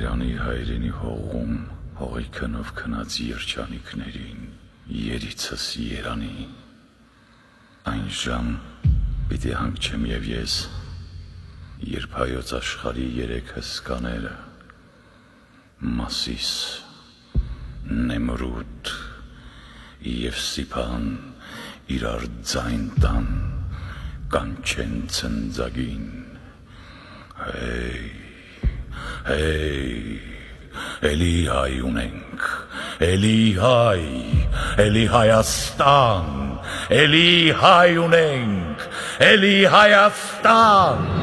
Երանի հայրենի հողում հողի քնով քնած երջանիկներին երիցս երանի այն ժամ պիտի հանգչեմ եւ ես երբ հայոց աշխարհի երեք հսկաները Մասիս, Նեմրուտ եւ Սիփան իրար ձայն տան կանչեն ցնձագին Հեյ, էլի հայ ունենք, էլի Հայաստան, էլի հայ ունենք, էլի Հայաստան